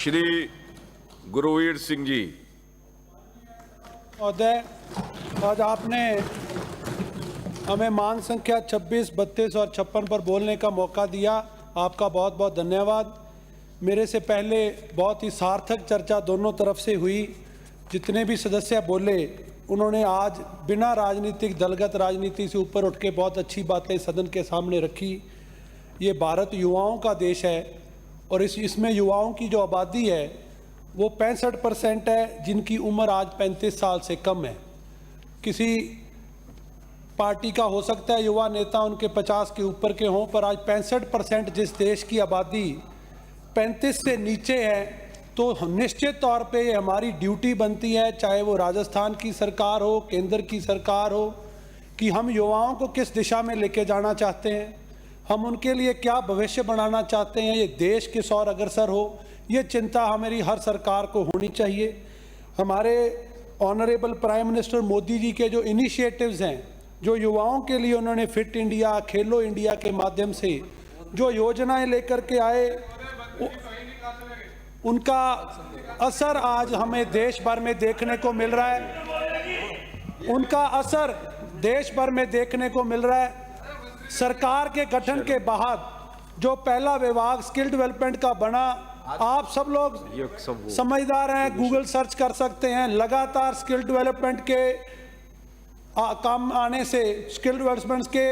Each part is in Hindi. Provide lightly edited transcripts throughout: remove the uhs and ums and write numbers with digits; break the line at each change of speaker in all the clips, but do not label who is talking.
श्री गुरुवीर सिंह जी।
महोदय, आज आपने हमें मांग संख्या 26, 32 और 56 पर बोलने का मौका दिया। आपका बहुत बहुत धन्यवाद। मेरे से पहले बहुत ही सार्थक चर्चा दोनों तरफ से हुई। जितने भी सदस्य बोले उन्होंने आज बिना राजनीतिक दलगत राजनीति से ऊपर उठ के बहुत अच्छी बातें सदन के सामने रखी। ये भारत युवाओं का देश है और इसमें युवाओं की जो आबादी है वो 65% है, जिनकी उम्र आज 35 साल से कम है। किसी पार्टी का हो सकता है युवा नेता उनके 50 के ऊपर के हों, पर आज 65% जिस देश की आबादी 35 से नीचे है, तो निश्चित तौर पे ये हमारी ड्यूटी बनती है, चाहे वो राजस्थान की सरकार हो, केंद्र की सरकार हो, कि हम युवाओं को किस दिशा में लेके जाना चाहते हैं, हम उनके लिए क्या भविष्य बनाना चाहते हैं, ये देश किस ओर अग्रसर हो, ये चिंता हमारी हर सरकार को होनी चाहिए। हमारे honourable prime minister Modi ji के जो इनिशिएटिव्स हैं, जो युवाओं के लिए उन्होंने फिट इंडिया, खेलो इंडिया के माध्यम से जो योजनाएं लेकर के आए, उनका असर आज हमें देश भर में देखने को मिल रहा है। उनका असर देश भर में देखने को मिल रहा है। सरकार के गठन के बाद जो पहला विभाग स्किल डेवलपमेंट का बना, आप सब लोग समझदार हैं, गूगल सर्च कर सकते हैं। लगातार स्किल डेवलपमेंट के काम आने से स्किल डेवलपमेंट के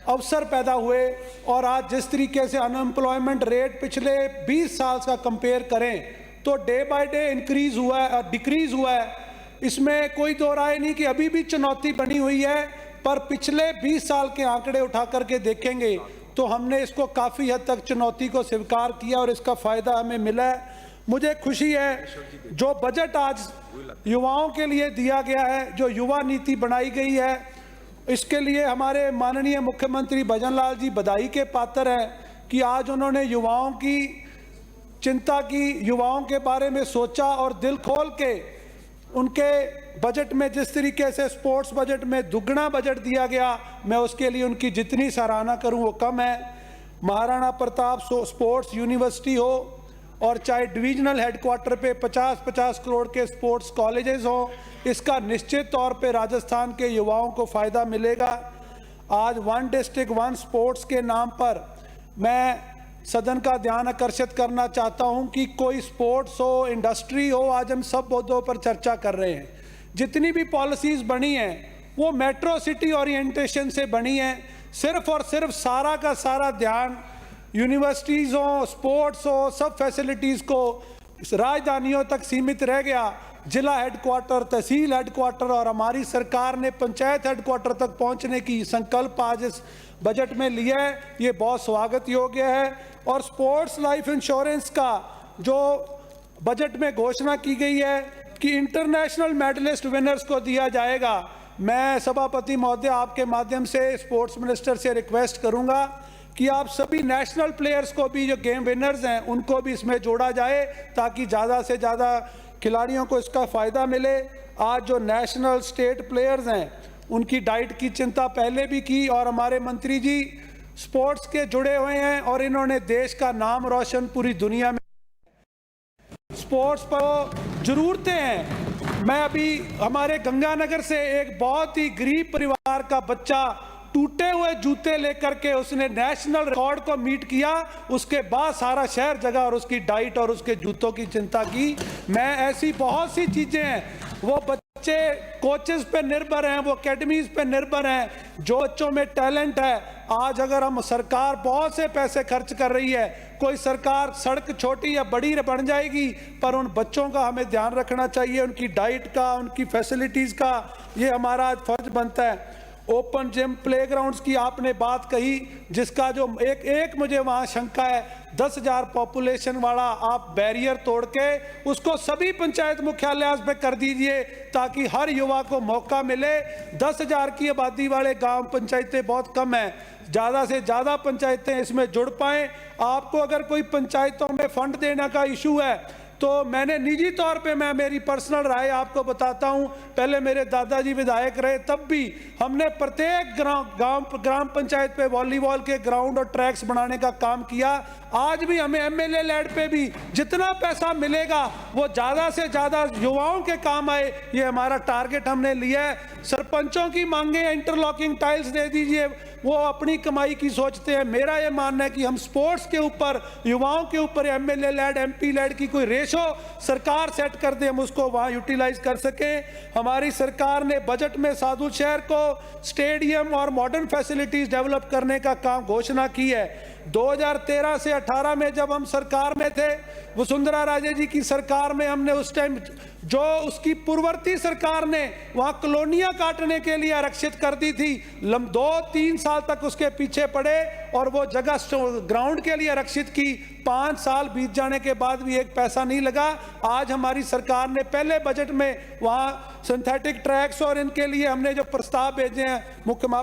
अवसर पैदा हुए और आज जिस तरीके से अनएम्प्लॉयमेंट रेट पिछले 20 साल का कंपेयर करें तो डे बाय डे इंक्रीज हुआ है, डिक्रीज हुआ है। इसमें कोई दो राय नहीं कि अभी भी चुनौती बनी हुई है, पर पिछले 20 साल के आंकड़े उठा करके देखेंगे तो हमने इसको काफ़ी हद तक चुनौती को स्वीकार किया और इसका फ़ायदा हमें मिला है। मुझे खुशी है जो बजट आज युवाओं के लिए दिया गया है, जो युवा नीति बनाई गई है, इसके लिए हमारे माननीय मुख्यमंत्री भजन लाल जी बधाई के पात्र हैं कि आज उन्होंने युवाओं की चिंता की, युवाओं के बारे में सोचा और दिल खोल के उनके बजट में जिस तरीके से स्पोर्ट्स बजट में दुगना बजट दिया गया, मैं उसके लिए उनकी जितनी सराहना करूं वो कम है। महाराणा प्रताप स्पोर्ट्स यूनिवर्सिटी हो और चाहे डिविजनल हेडक्वार्टर पे 50-50 करोड़ के स्पोर्ट्स कॉलेजेस हो, इसका निश्चित तौर पे राजस्थान के युवाओं को फ़ायदा मिलेगा। आज वन डिस्ट्रिक्ट वन स्पोर्ट्स के नाम पर मैं सदन का ध्यान आकर्षित करना चाहता हूं कि कोई स्पोर्ट्स हो, इंडस्ट्री हो, आज हम सब मुद्दों पर चर्चा कर रहे हैं। जितनी भी पॉलिसीज़ बनी हैं वो मेट्रो सिटी ओरिएंटेशन से बनी है। सिर्फ और सिर्फ सारा का सारा ध्यान यूनिवर्सिटीज़ हो, स्पोर्ट्स हो, सब फैसिलिटीज़ को राजधानियों तक सीमित रह गया। जिला हेडक्वार्टर, तहसील हेडक्वार्टर और हमारी सरकार ने पंचायत हेडक्वार्टर तक पहुंचने की संकल्प आज इस बजट में लिया है, ये बहुत स्वागत योग्य है। और स्पोर्ट्स लाइफ इंश्योरेंस का जो बजट में घोषणा की गई है कि इंटरनेशनल मेडलिस्ट विनर्स को दिया जाएगा, मैं सभापति महोदय आपके माध्यम से स्पोर्ट्स मिनिस्टर से रिक्वेस्ट करूंगा कि आप सभी नेशनल प्लेयर्स को भी, जो गेम विनर्स हैं, उनको भी इसमें जोड़ा जाए ताकि ज़्यादा से ज़्यादा खिलाड़ियों को इसका फ़ायदा मिले। आज जो नेशनल स्टेट प्लेयर्स हैं उनकी डाइट की चिंता पहले भी की और हमारे मंत्री जी स्पोर्ट्स के जुड़े हुए हैं और इन्होंने देश का नाम रोशन पूरी दुनिया में। स्पोर्ट्स पर ज़रूरतें हैं। मैं अभी हमारे गंगानगर से एक बहुत ही गरीब परिवार का बच्चा टूटे हुए जूते लेकर के उसने नेशनल रिकॉर्ड को मीट किया, उसके बाद सारा शहर जगा और उसकी डाइट और उसके जूतों की चिंता की। मैं ऐसी बहुत सी चीज़ें हैं, वो बच्चे कोचेस पे निर्भर हैं, वो एकेडमीज पे निर्भर हैं, जो बच्चों में टैलेंट है। आज अगर हम सरकार बहुत से पैसे खर्च कर रही है, कोई सरकार सड़क छोटी या बड़ी बन जाएगी, पर उन बच्चों का हमें ध्यान रखना चाहिए, उनकी डाइट का, उनकी फैसिलिटीज़ का, ये हमारा आज फर्ज बनता है। ओपन जिम, प्लेग्राउंड्स की आपने बात कही, जिसका जो एक मुझे वहाँ शंका है, 10,000 पॉपुलेशन वाला आप बैरियर तोड़ के उसको सभी पंचायत मुख्यालय पे कर दीजिए ताकि हर युवा को मौका मिले। 10,000 की आबादी वाले गांव पंचायतें बहुत कम हैं, ज़्यादा से ज़्यादा पंचायतें इसमें जुड़ पाएँ। आपको अगर कोई पंचायतों में फंड देने का इशू है तो मैंने निजी तौर पे, मैं मेरी पर्सनल राय आपको बताता हूं, पहले मेरे दादाजी विधायक रहे तब भी हमने प्रत्येक ग्राम पंचायत पे वॉलीबॉल के ग्राउंड और ट्रैक्स बनाने का काम किया। आज भी हमें एमएलए लैड पे भी जितना पैसा मिलेगा वो ज़्यादा से ज़्यादा युवाओं के काम आए, ये हमारा टारगेट हमने लिया है। सरपंचों की मांगे इंटरलॉकिंग टाइल्स दे दीजिए, वो अपनी कमाई की सोचते हैं। मेरा ये मानना है कि हम स्पोर्ट्स के ऊपर, युवाओं के ऊपर एमएलए लैड, एमपी लैड की कोई रेशो सरकार सेट कर दे, हम उसको वहाँ यूटिलाइज कर सकें। हमारी सरकार ने बजट में साधु शहर को स्टेडियम और मॉडर्न फैसिलिटीज डेवलप करने का काम घोषणा की है। 2013 से 18 में जब हम सरकार में थे, वसुंधरा राजे जी की सरकार में, हमने उस टाइम जो उसकी पूर्ववर्ती सरकार ने वहाँ कॉलोनियाँ काटने के लिए आरक्षित कर दी थी, 2-3 साल तक उसके पीछे पड़े और वो जगह ग्राउंड के लिए आरक्षित की। 5 साल बीत जाने के बाद भी एक पैसा नहीं लगा। आज हमारी सरकार ने पहले बजट में वहाँ सिंथेटिक ट्रैक्स और इनके लिए हमने जो प्रस्ताव भेजे हैं,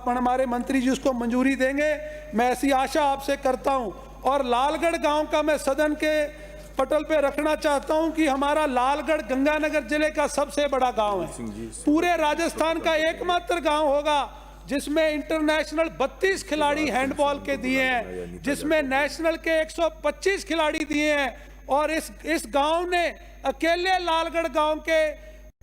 हमारे मंत्री जी उसको मंजूरी देंगे, मैं ऐसी आशा आपसे करता हूँ। और लालगढ़ गांव का मैं सदन के पटल पे रखना चाहता हूं कि हमारा लालगढ़ गंगानगर जिले का सबसे बड़ा गांव है, पूरे राजस्थान का एकमात्र गांव होगा जिसमें इंटरनेशनल 32 खिलाड़ी हैंडबॉल के दिए हैं, जिसमें नेशनल के 125 खिलाड़ी दिए हैं। और इस गांव ने अकेले लालगढ़ गांव के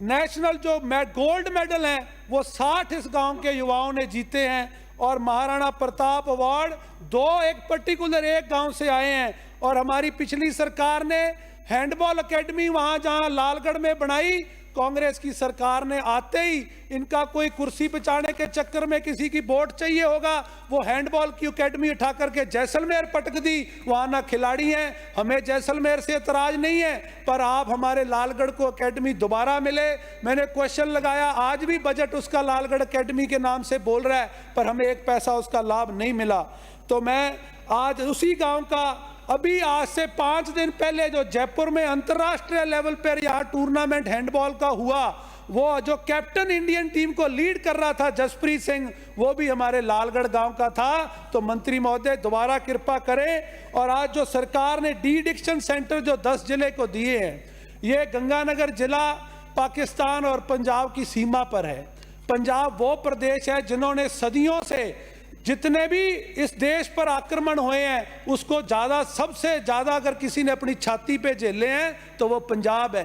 नेशनल जो गोल्ड मेडल हैं वो 60 इस गांव के युवाओं ने जीते हैं। और महाराणा प्रताप अवार्ड एक पर्टिकुलर एक गांव से आए हैं। और हमारी पिछली सरकार ने हैंडबॉल एकेडमी वहां जहां लालगढ़ में बनाई, कांग्रेस की सरकार ने आते ही इनका कोई कुर्सी बचाने के चक्कर में किसी की वोट चाहिए होगा, वो हैंडबॉल की एकेडमी उठा करके जैसलमेर पटक दी। वहां ना खिलाड़ी हैं, हमें जैसलमेर से एतराज नहीं है, पर आप हमारे लालगढ़ को एकेडमी दोबारा मिले। मैंने क्वेश्चन लगाया, आज भी बजट उसका लालगढ़ एकेडमी के नाम से बोल रहा है, पर हमें एक पैसा उसका लाभ नहीं मिला। तो मैं आज उसी गांव का, अभी आज से 5 दिन पहले जो जयपुर में अंतर्राष्ट्रीय लेवल पर यहाँ टूर्नामेंट हैंडबॉल का हुआ, वो जो कैप्टन इंडियन टीम को लीड कर रहा था जसप्रीत सिंह, वो भी हमारे लालगढ़ गांव का था। तो मंत्री महोदय दोबारा कृपा करें। और आज जो सरकार ने डी एडिक्शन सेंटर जो 10 जिले को दिए हैं, ये गंगानगर जिला पाकिस्तान और पंजाब की सीमा पर है। पंजाब वो प्रदेश है जिन्होंने सदियों से जितने भी इस देश पर आक्रमण हुए हैं उसको सबसे ज्यादा अगर किसी ने अपनी छाती पे झेले हैं तो वो पंजाब है।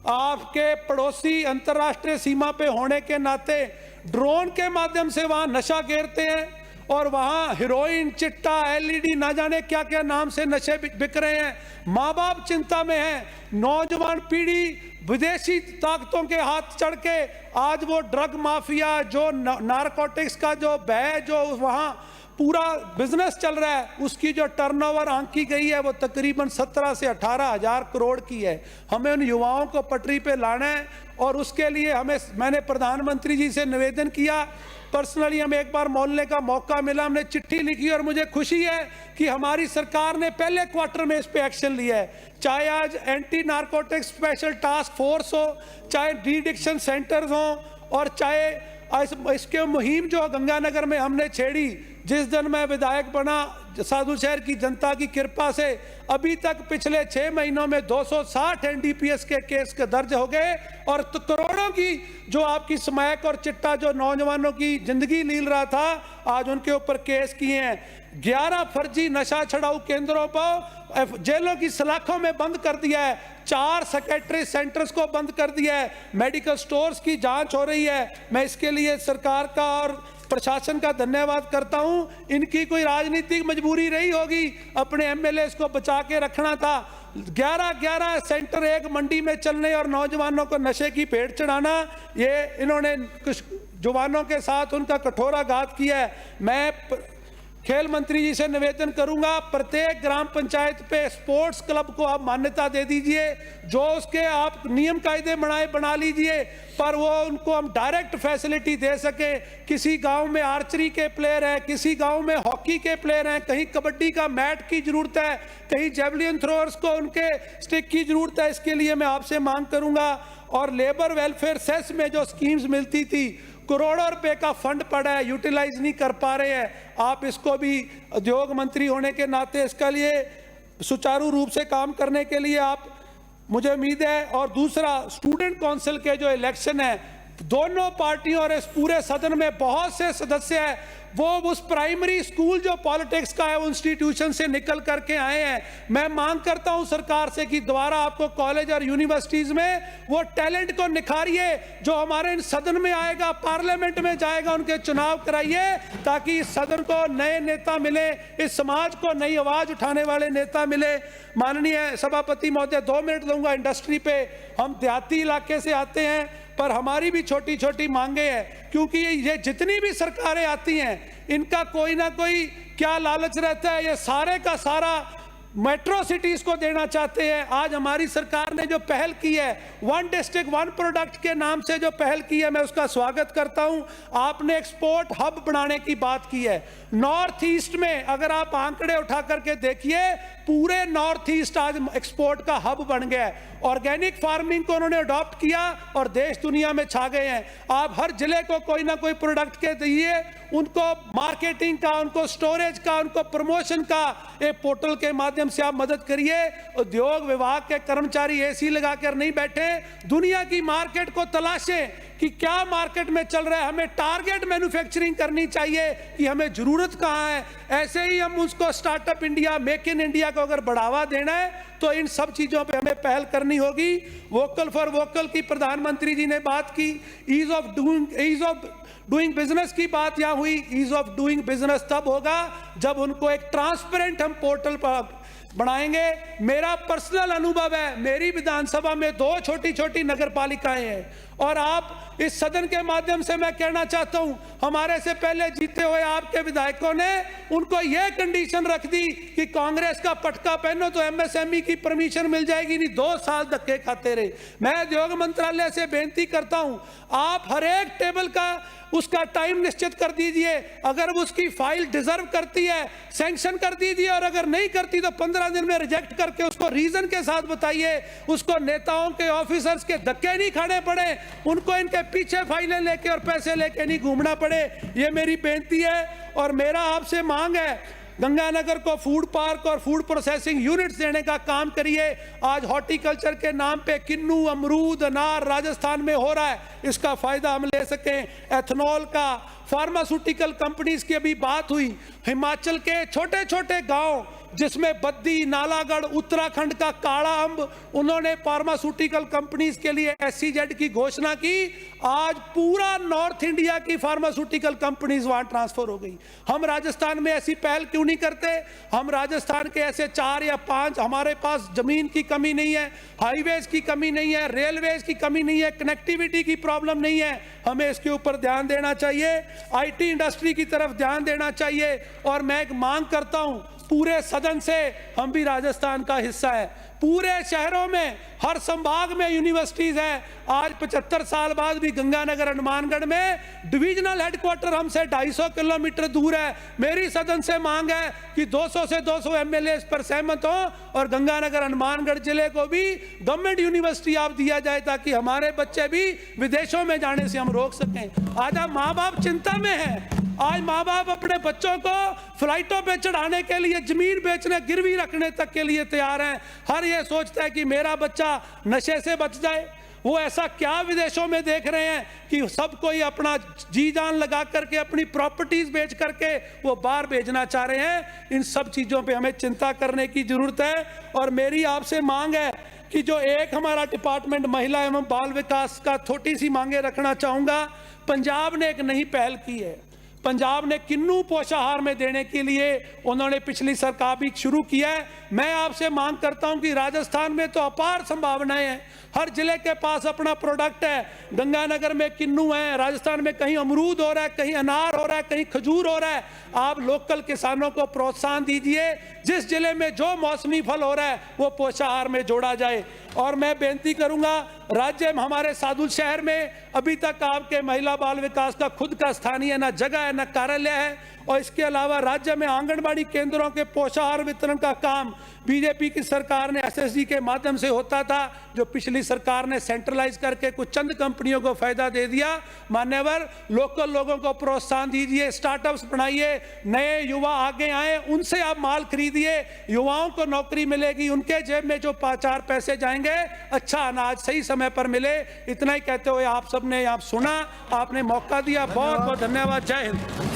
आपके पड़ोसी अंतर्राष्ट्रीय सीमा पे होने के नाते ड्रोन के माध्यम से वहां नशा घेरते हैं और वहां हेरोइन, चिट्टा, एलईडी, ना जाने क्या क्या नाम से नशे बिक रहे हैं। माँ बाप चिंता में हैं, नौजवान पीढ़ी विदेशी ताकतों के हाथ चढ़ के आज वो ड्रग माफिया, जो नारकोटिक्स का जो जो वहाँ पूरा बिजनेस चल रहा है, उसकी जो टर्नओवर आंकी गई है वो तकरीबन 17 से 18 हजार करोड़ की है। हमें उन युवाओं को पटरी पे लाना है और उसके लिए मैंने प्रधानमंत्री जी से निवेदन किया। पर्सनली हमें एक बार मोहल्ले का मौका मिला, हमने चिट्ठी लिखी और मुझे खुशी है कि हमारी सरकार ने पहले क्वार्टर में इस पे एक्शन लिया है। चाहे आज anti narcotics special task force हो, चाहे डी एडिक्शन सेंटर्स हो, और चाहे इसके मुहिम जो गंगानगर में हमने छेड़ी, जिस दिन मैं विधायक बना, साधु शहर की जनता की कृपा से अभी तक पिछले 6 महीनों में 260 एनडीपीएस के केस दर्ज हो गए और तो करोड़ों की जो आपकी स्मैक और चिट्टा जो नौजवानों की जिंदगी लील रहा था, आज उनके ऊपर केस किए हैं। 11 फर्जी नशा छड़ाऊ केंद्रों पर जेलों की सलाखों में बंद कर दिया है। 4 सेकेटरी सेंटर्स को बंद कर दिया है। मेडिकल स्टोर्स की जांच हो रही है। मैं इसके लिए सरकार का और प्रशासन का धन्यवाद करता हूं। इनकी कोई राजनीतिक मजबूरी रही होगी, अपने एमएलए को बचा के रखना था। 11 सेंटर एक मंडी में चलने और नौजवानों को नशे की भेंट चढ़ाना, ये इन्होंने कुछ जवानों के साथ उनका कठोरा घात किया है। मैं खेल मंत्री जी से निवेदन करूंगा, प्रत्येक ग्राम पंचायत पे स्पोर्ट्स क्लब को आप मान्यता दे दीजिए, जो उसके आप नियम कायदे बना लीजिए, पर वो उनको हम डायरेक्ट फैसिलिटी दे सके। किसी गांव में आर्चरी के प्लेयर हैं, किसी गांव में हॉकी के प्लेयर हैं, कहीं कबड्डी का मैट की जरूरत है, कहीं जेवलिन थ्रोअर्स को उनके स्टिक की जरूरत है। इसके लिए मैं आपसे मांग करूंगा। और लेबर वेलफेयर सेस में जो स्कीम्स मिलती थी, करोड़ों रुपए का फंड पड़ा है, यूटिलाइज नहीं कर पा रहे हैं। आप इसको भी उद्योग मंत्री होने के नाते इसके लिए सुचारू रूप से काम करने के लिए आप मुझे उम्मीद है। और दूसरा, स्टूडेंट काउंसिल के जो इलेक्शन है, दोनों पार्टियों और इस पूरे सदन में बहुत से सदस्य हैं, वो उस प्राइमरी स्कूल जो पॉलिटिक्स का है, इंस्टीट्यूशन से निकल करके आए हैं। मैं मांग करता हूं सरकार से कि दोबारा आपको कॉलेज और यूनिवर्सिटीज में वो टैलेंट को निखारिए जो हमारे इन सदन में आएगा, पार्लियामेंट में जाएगा, उनके चुनाव कराइए ताकि इस सदन को नए नेता मिले, इस समाज को नई आवाज उठाने वाले नेता मिले। माननीय सभापति महोदय, 2 मिनट दूंगा इंडस्ट्री पे। हम देहाती इलाके से आते हैं, पर हमारी भी छोटी छोटी मांगे हैं, क्योंकि ये जितनी भी सरकारें आती हैं, इनका कोई ना कोई क्या लालच रहता है, ये सारे का सारा मेट्रो सिटीज को देना चाहते हैं। आज हमारी सरकार ने जो पहल की है, 1 डिस्ट्रिक्ट 1 प्रोडक्ट के नाम से जो पहल की है, मैं उसका स्वागत करता हूं। आपने एक्सपोर्ट हब बनाने की बात की है। नॉर्थ ईस्ट में अगर आप आंकड़े उठा करके देखिए, पूरे नॉर्थ ईस्ट आज एक्सपोर्ट का हब बन गया है। ऑर्गेनिक फार्मिंग को उन्होंने अडॉप्ट किया और देश दुनिया में छा गए हैं। आप हर जिले को कोई ना कोई प्रोडक्ट के दिए, उनको मार्केटिंग का, उनको स्टोरेज का, उनको प्रमोशन का एक पोर्टल के माध्यम से आप मदद करिए। उद्योग विभाग के कर्मचारी एसी लगाकर नहीं बैठे, दुनिया की मार्केट को तलाशें कि क्या मार्केट में चल रहा है। हमें टारगेट मैन्युफैक्चरिंग करनी चाहिए कि हमें जरूरत कहां है। ऐसे ही हम उसको startup India, make in India को अगर बढ़ावा देना है तो इन सब चीजों पे हमें पहल करनी होगी। वोकल फॉर वोकल की प्रधानमंत्री जी ने बात की, ईज ऑफ डूइंग बिजनेस की बात यहां हुई। ईज ऑफ डूइंग बिजनेस तब होगा जब उनको एक ट्रांसपेरेंट हम पोर्टल पर बनाएंगे। मेरा पर्सनल अनुभव है, मेरी विधानसभा में 2 छोटी छोटी नगर पालिकाएं हैं, और आप इस सदन के माध्यम से मैं कहना चाहता हूं, हमारे से पहले जीते हुए आपके विधायकों ने उनको यह कंडीशन रख दी कि कांग्रेस का पटका पहनो तो एमएसएमई की परमिशन मिल जाएगी, नहीं 2 साल धक्के खाते रहे। मैं उद्योग मंत्रालय से बेनती करता हूं, आप हर एक टेबल का उसका टाइम निश्चित कर दीजिए। अगर उसकी फाइल डिजर्व करती है, सैंक्शन कर दीजिए, और अगर नहीं करती तो 15 दिन में रिजेक्ट करके उसको रीजन के साथ बताइए। उसको नेताओं के, ऑफिसर्स के धक्के नहीं खाने पड़े, उनको इनके पीछे फाइलें लेके और पैसे लेके नहीं घूमना पड़े। ये मेरी बेनती है। और मेरा आपसे मांग है, गंगानगर को फूड पार्क और फूड प्रोसेसिंग यूनिट्स देने का काम करिए। आज हॉर्टिकल्चर के नाम पे किन्नू, अमरूद, अनार राजस्थान में हो रहा है, इसका फायदा हम ले सकें। एथनॉल का, फार्मास्यूटिकल कंपनीज की अभी बात हुई, हिमाचल के छोटे छोटे गांव जिसमें बद्दी, नालागढ़, उत्तराखंड का काला अंब, उन्होंने फार्मास्यूटिकल कंपनीज के लिए SEZ की घोषणा की। आज पूरा नॉर्थ इंडिया की फार्मास्यूटिकल कंपनीज वहां ट्रांसफर हो गई। हम राजस्थान में ऐसी पहल क्यों नहीं करते? हम राजस्थान के ऐसे 4 या 5, हमारे पास जमीन की कमी नहीं है, हाईवेज की कमी नहीं है, रेलवेज की कमी नहीं है, कनेक्टिविटी की प्रॉब्लम नहीं है। हमें इसके ऊपर ध्यान देना चाहिए, IT इंडस्ट्री की तरफ ध्यान देना चाहिए। और मैं एक मांग करता हूं पूरे सदन से, हम भी राजस्थान का हिस्सा है, पूरे शहरों में, हर संभाग में यूनिवर्सिटीज है। आज 75 साल बाद भी गंगानगर, हनुमानगढ़ में डिविजनल हेडक्वार्टर हमसे 250 किलोमीटर दूर है। मेरी सदन से मांग है कि 200 से 200 MLA पर सहमत हो और गंगानगर, हनुमानगढ़ जिले को भी गवर्नमेंट यूनिवर्सिटी आप दिया जाए, ताकि हमारे बच्चे भी विदेशों में जाने से हम रोक सकें। आज हम माँ बाप चिंता में हैं। आज माँ बाप अपने बच्चों को फ्लाइटों पे चढ़ाने के लिए जमीन बेचने, गिरवी रखने तक के लिए तैयार हैं। हर ये सोचता है कि मेरा बच्चा नशे से बच जाए। वो ऐसा क्या विदेशों में देख रहे हैं कि सब कोई अपना जी जान लगा करके, अपनी प्रॉपर्टीज बेच करके वो बाहर भेजना चाह रहे हैं। इन सब चीजों पे हमें चिंता करने की जरूरत है। और मेरी आपसे मांग है कि जो एक हमारा डिपार्टमेंट महिला एवं बाल विकास का छोटी सी मांगे रखना चाहूंगा। पंजाब ने एक नई पहल की है, पंजाब ने किन्नू पोषाहार में देने के लिए उन्होंने पिछली सरकार भी शुरू किया है। मैं आपसे मांग करता हूं कि राजस्थान में तो अपार संभावनाएं हैं, हर जिले के पास अपना प्रोडक्ट है। गंगानगर में किन्नू है, राजस्थान में कहीं अमरूद हो रहा है, कहीं अनार हो रहा है, कहीं खजूर हो रहा है। आप लोकल किसानों को प्रोत्साहन दीजिए, जिस जिले में जो मौसमी फल हो रहा है वो पोषाहार में जोड़ा जाए। और मैं बेनती करूंगा, राज्य में हमारे सादुल शहर में अभी तक आपके महिला बाल विकास का खुद का स्थानीय न जगह है, न कार्यालय है। और इसके अलावा राज्य में आंगनबाड़ी केंद्रों के पोषाहार वितरण का काम बीजेपी की सरकार ने SSG के माध्यम से होता था, जो पिछली सरकार ने सेंट्रलाइज करके कुछ चंद कंपनियों को फायदा दे दिया। मान्यवर, लोकल लोगों को प्रोत्साहन दीजिए, स्टार्टअप्स बनाइए, नए युवा आगे आए, उनसे आप माल खरीदिए, युवाओं को नौकरी मिलेगी, उनके जेब में जो 4 पैसे जाएंगे करेंगे, अच्छा अनाज सही समय पर मिले। इतना ही कहते हुए आप सबने आप सुना, आपने मौका दिया, बहुत बहुत धन्यवाद। जय हिंद।